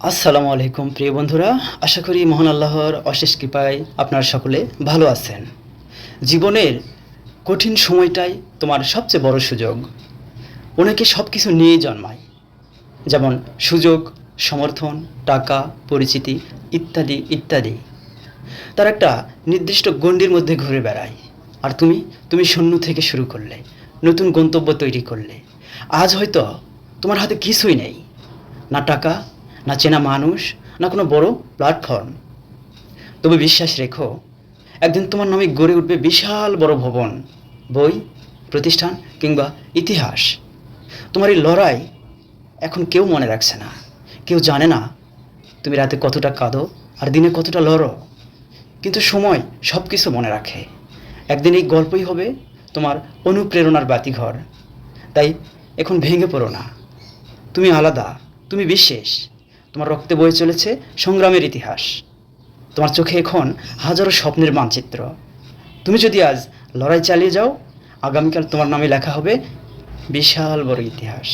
আসসালামু আলাইকুম প্রিয় বন্ধুরা, আশা করি মহান আল্লাহর অশেষ কৃপায় আপনারা সকলে ভালো আছেন। জীবনের কঠিন সময়টাই তোমার সবচেয়ে বড় সুযোগ। অনেকে সব কিছু নিয়েই জন্মায়, যেমন সুযোগ, সমর্থন, টাকা, পরিচিতি ইত্যাদি ইত্যাদি। তার একটা নির্দিষ্ট গণ্ডির মধ্যে ঘুরে বেড়ায়। আর তুমি শূন্য থেকে শুরু করলে, নতুন গন্তব্য তৈরি করলে। আজ হয়তো তোমার হাতে কিছুই নেই, না টাকা, না চেনা মানুষ, না কোনো বড় প্ল্যাটফর্ম। তবে বিশ্বাস রেখো, একদিন তোমার নামে গড়ে উঠবে বিশাল বড় ভবন, বই, প্রতিষ্ঠান কিংবা ইতিহাস। তোমার এই লড়াই এখন কেউ মনে রাখছে না, কেউ জানে না তুমি রাতে কতটা কাঁদো আর দিনে কতটা লড়ো। কিন্তু সময় সব কিছু মনে রাখে। একদিন এই গল্পই হবে তোমার অনুপ্রেরণার বাতিঘর। তাই এখন ভেঙে পড়ো না। তুমি আলাদা, তুমি বিশেষ। তোমার রক্তে বয়ে চলেছে সংগ্রামের ইতিহাস। তোমার চোখে এখন হাজারো স্বপ্নের মানচিত্র। তুমি যদি আজ লড়াই চালিয়ে যাও, আগামীকাল তোমার নামে লেখা হবে বিশাল বড় ইতিহাস।